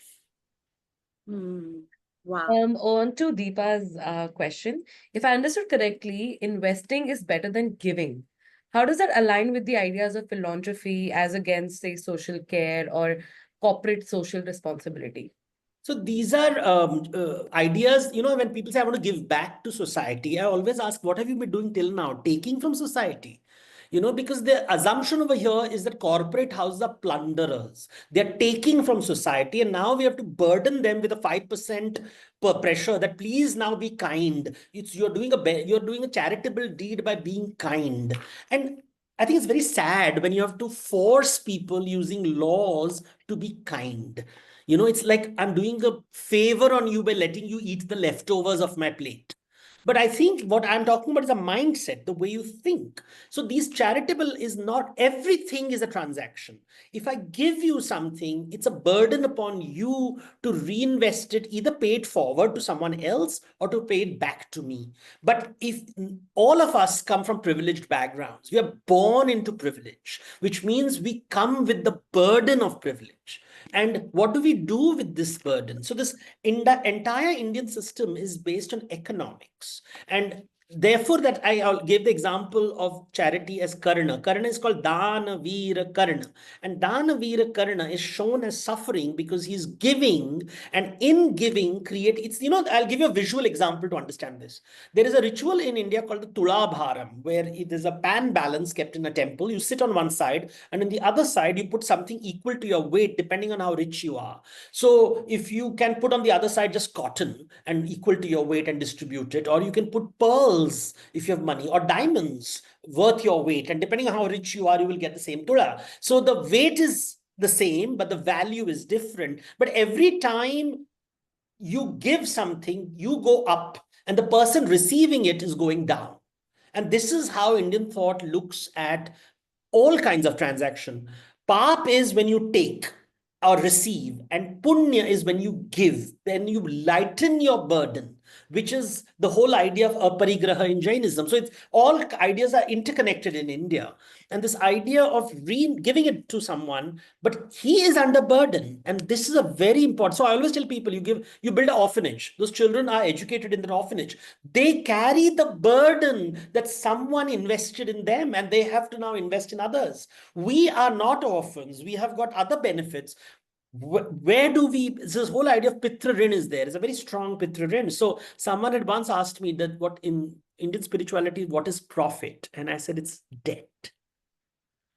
Wow. On to Deepa's question. If I understood correctly, investing is better than giving. How does that align with the ideas of philanthropy as against, say, social care or corporate social responsibility? So these are ideas, when people say, I want to give back to society, I always ask, what have you been doing till now? Taking from society. Because the assumption over here is that corporate houses are plunderers. They're taking from society, and now we have to burden them with a 5% per pressure that please now be kind. You're doing a charitable deed by being kind. And I think it's very sad when you have to force people using laws to be kind. It's like I'm doing a favor on you by letting you eat the leftovers of my plate. But I think what I'm talking about is a mindset, the way you think. So these charitable is not, everything is a transaction. If I give you something, it's a burden upon you to reinvest it, either pay it forward to someone else or to pay it back to me. But if all of us come from privileged backgrounds, we are born into privilege, which means we come with the burden of privilege. knowledge. And what do we do with this burden? So this entire Indian system is based on economics. And therefore, that I gave the example of charity as Karna. Karna is called Dana Veera Karna. And Dana Veera Karna is shown as suffering because he's giving, and in giving it's, I'll give you a visual example to understand this. There is a ritual in India called the Tulabharam, where there's a pan balance kept in a temple. You sit on one side, and on the other side, you put something equal to your weight, depending on how rich you are. So if you can put on the other side just cotton and equal to your weight and distribute it, or you can put pearls if you have money, or diamonds worth your weight, and depending on how rich you are, you will get the same tula. So the weight is the same, but the value is different. But every time you give something, you go up, and the person receiving it is going down. And this is how Indian thought looks at all kinds of transaction. Pap is when you take or receive, and punya is when you give. Then you lighten your burden, which is the whole idea of aparigraha in Jainism. So it's all ideas are interconnected in India. And this idea of giving it to someone, but he is under burden. And this is a very important. So I always tell people, you build an orphanage. Those children are educated in the orphanage. They carry the burden that someone invested in them, and they have to now invest in others. We are not orphans. We have got other benefits. Where do we, this whole idea of pitra rin is there. It's a very strong pitra rin. So someone had once asked me that what in Indian spirituality, what is profit? And I said, it's debt.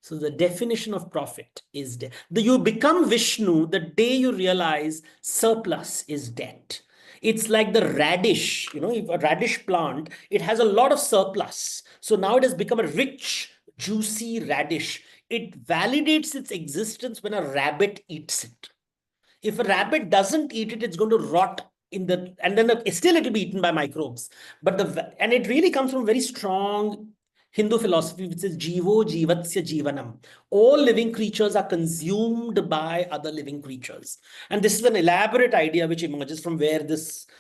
So the definition of profit is debt. You become Vishnu the day you realize surplus is debt. It's like the radish, if a radish plant, it has a lot of surplus. So now it has become a rich, juicy radish. It validates its existence when a rabbit eats it. If a rabbit doesn't eat it, it's going to rot and then still it'll be eaten by microbes. And it really comes from very strong Hindu philosophy, which says Jivo Jivatsya Jivanam. All living creatures are consumed by other living creatures. And this is an elaborate idea which emerges from where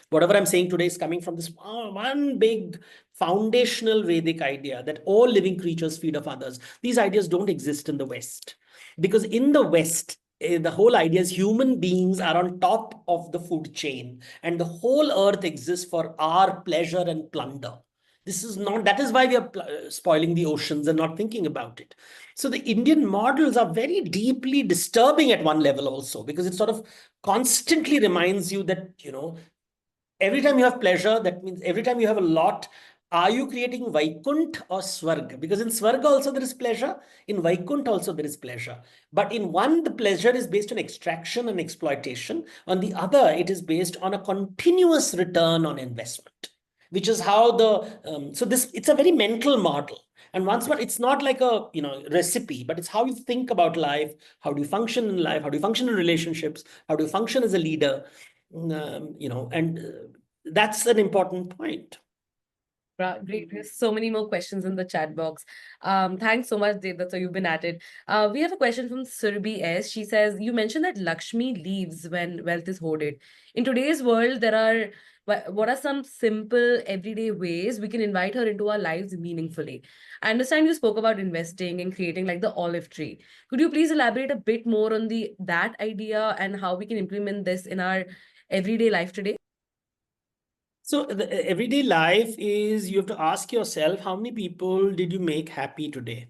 whatever I'm saying today is coming from, this one big foundational Vedic idea that all living creatures feed off others. These ideas don't exist in the West. Because in the West, the whole idea is human beings are on top of the food chain, and the whole earth exists for our pleasure and plunder. That is why we are spoiling the oceans and not thinking about it. So the Indian models are very deeply disturbing at one level also, because it sort of constantly reminds you that, every time you have pleasure, that means every time you have a lot, are you creating Vaikunt or Swarga? Because in Swarga also there is pleasure, in Vaikunt also there is pleasure. But in one, the pleasure is based on extraction and exploitation. On the other, it is based on a continuous return on investment, which is how it's a very mental model. And it's not like a recipe, but it's how you think about life. How do you function in life? How do you function in relationships? How do you function as a leader? That's an important point. Great. There's so many more questions in the chat box. Thanks so much, Devdutt. So you've been at it. We have a question from Surbi S. She says, you mentioned that Lakshmi leaves when wealth is hoarded. In today's world, what are some simple everyday ways we can invite her into our lives meaningfully? I understand you spoke about investing and creating like the olive tree. Could you please elaborate a bit more on that idea and how we can implement this in our everyday life today? So the everyday life is, you have to ask yourself, how many people did you make happy today?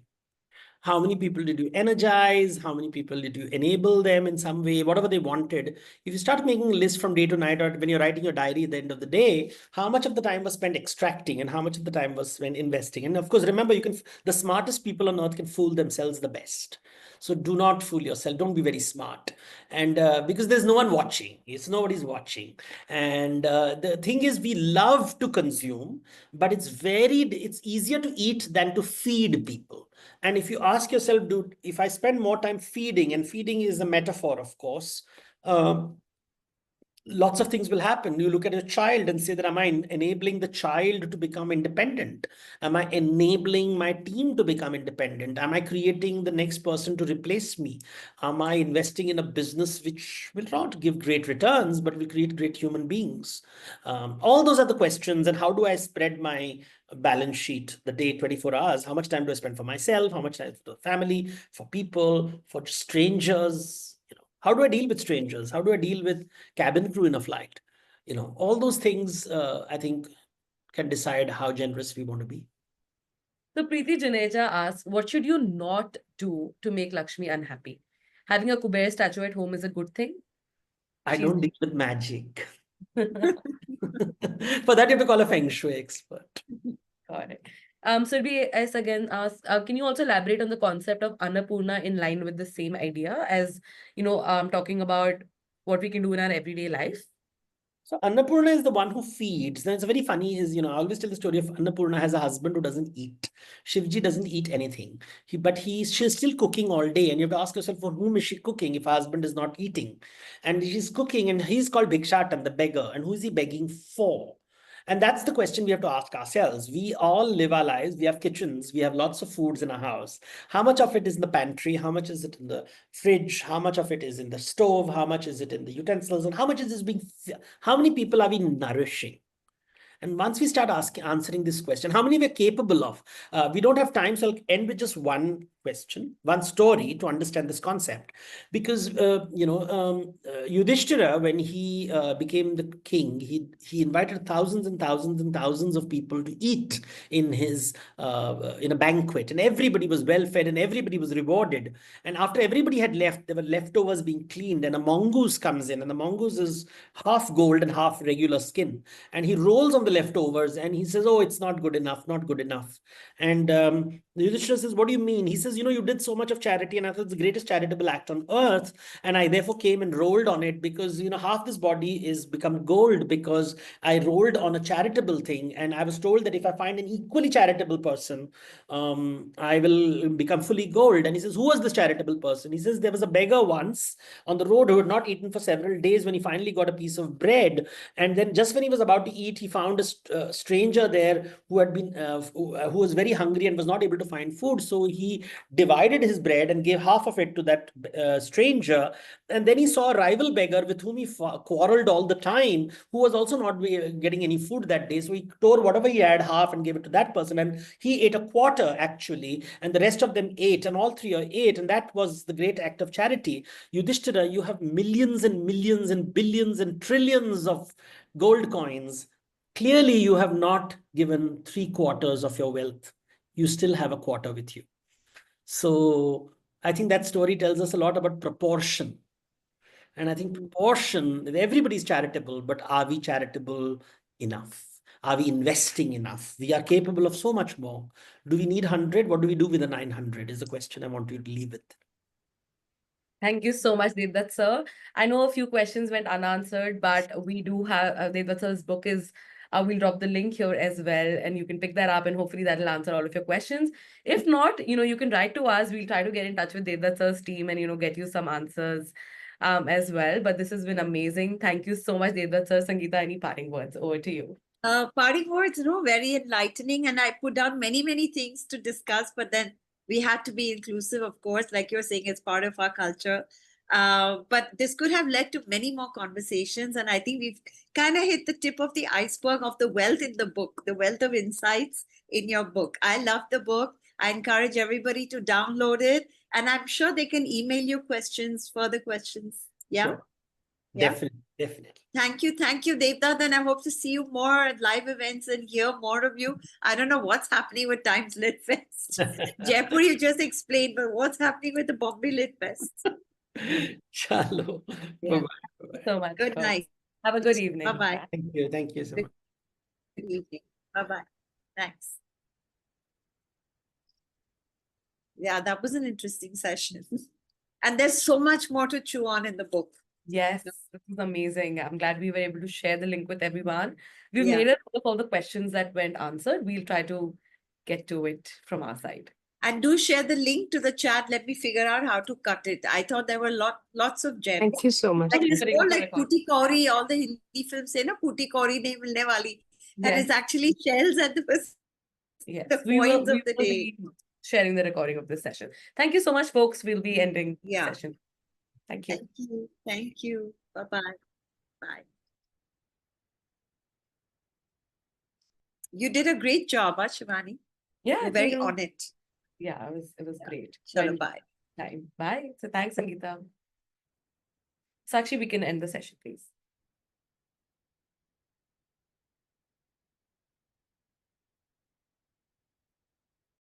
How many people did you energize? How many people did you enable them in some way, whatever they wanted? If you start making a list from day to night, or when you're writing your diary at the end of the day, how much of the time was spent extracting and how much of the time was spent investing? And of course, remember, the smartest people on earth can fool themselves the best. So do not fool yourself. Don't be very smart. And because there's no one watching, nobody's watching. And the thing is, we love to consume, but it's easier to eat than to feed people. And if you ask yourself, if I spend more time feeding, and feeding is a metaphor, of course, lots of things will happen. You look at a child and say that, am I enabling the child to become independent? Am I enabling my team to become independent? Am I creating the next person to replace me? Am I investing in a business which will not give great returns, but will create great human beings? All those are the questions. And how do I spread my balance sheet the day, 24 hours? How much time do I spend for myself? How much time for the family, for people, for strangers? How do I deal with strangers? How do I deal with cabin crew in a flight? All those things, I think, can decide how generous we want to be. So Preeti Janeja asks, what should you not do to make Lakshmi unhappy? Having a Kuber statue at home is a good thing? I She's don't deal with magic. For that, you have to call a feng shui expert. got it. Surbhi S again asks, can you also elaborate on the concept of Annapurna in line with the same idea as, talking about what we can do in our everyday life? So Annapurna is the one who feeds. Now it's very funny is, I always tell the story of Annapurna has a husband who doesn't eat. Shivji doesn't eat anything. She's still cooking all day. And you have to ask yourself, for whom is she cooking if her husband is not eating? And she's cooking and he's called Bhikshatan, the beggar. And who is he begging for? And that's the question we have to ask ourselves. We all live our lives. We have kitchens. We have lots of foods in our house. How much of it is in the pantry? How much is it in the fridge? How much of it is in the stove? How much is it in the utensils? And how much is this how many people are we nourishing? And once we start answering this question, how many we're capable of? We don't have time, so I'll end with just one question, one story to understand this concept. Because, Yudhishthira, when he became the king, he invited thousands and thousands and thousands of people to eat in a banquet. And everybody was well fed and everybody was rewarded. And after everybody had left, there were leftovers being cleaned. And a mongoose comes in, and the mongoose is half gold and half regular skin. And he rolls on the leftovers and he says, oh, it's not good enough, not good enough. And Yudhishthira says, what do you mean? He says, you did so much of charity and I thought it's the greatest charitable act on earth. And I therefore came and rolled on it because, half this body is become gold because I rolled on a charitable thing. And I was told that if I find an equally charitable person, I will become fully gold. And he says, who was this charitable person? He says, there was a beggar once on the road who had not eaten for several days. When he finally got a piece of bread, and then just when he was about to eat, he found a stranger there who had been who was very hungry and was not able to find food. So he divided his bread and gave half of it to that stranger. And then he saw a rival beggar with whom he quarreled all the time, who was also not getting any food that day. So he tore whatever he had half and gave it to that person. And he ate a quarter actually, and the rest of them ate, and all three ate. And that was the great act of charity. Yudhishthira, you have millions and millions and billions and trillions of gold coins. Clearly, you have not given 3/4 of your wealth. You still have a quarter with you. So I think that story tells us a lot about proportion. And I think proportion, everybody's charitable, but are we charitable enough? Are we investing enough? We are capable of so much more. Do we need 100? What do we do with the 900 is the question I want you to leave with. Thank you so much, Devdutt sir. I know a few questions went unanswered, but we do have Devdutt sir's book is, we'll drop the link here as well, and you can pick that up and hopefully that'll answer all of your questions. If not, you can write to us. We'll try to get in touch with Devdutt sir's team and, get you some answers as well. But this has been amazing. Thank you so much, Devdutt sir. Sangeeta, any parting words? Over to you. Parting words, very enlightening. And I put down many, many things to discuss, but then we had to be inclusive, of course, like you're saying, it's part of our culture. But this could have led to many more conversations. And I think we've kind of hit the tip of the iceberg of the wealth in the book, the wealth of insights in your book. I love the book. I encourage everybody to download it. And I'm sure they can email you questions, further questions. Yeah. Sure. Yeah. Definitely. Thank you, Devdutt. And I hope to see you more at live events and hear more of you. I don't know what's happening with Times Lit Fest. Jaipur, you just explained, but what's happening with the Bombay Lit Fest? Chalo. Yeah. Bye-bye. So much. Good night. Have a good evening. Bye-bye. Thank you so much. Good evening. Bye-bye. Thanks. Yeah, that was an interesting session. And there's so much more to chew on in the book. Yes, this is amazing. I'm glad we were able to share the link with everyone. We've Yeah. made a note of all the questions that went answered. We'll try to get to it from our side. And do share the link to the chat. Let me figure out how to cut it. I thought there were lots of gems. Thank you so much. Like this Correct, whole correct, like correct. Puti Kauri, all the Hindi films say, no, Puti Kauri nahi milne wali. And Yes, it's actually shells at yes. the We will, coins of the will day. be sharing the recording of this session. Thank you so much, folks. We'll be ending the Yeah. session. Thank you. Thank you. Thank you. Bye-bye. Bye. You did a great job, Shivani. Yeah, You're it very was, on it. yeah, it was great. Chalo, Very bye. time. Bye. So thanks, Sangeeta. Sakshi, we can end the session, please.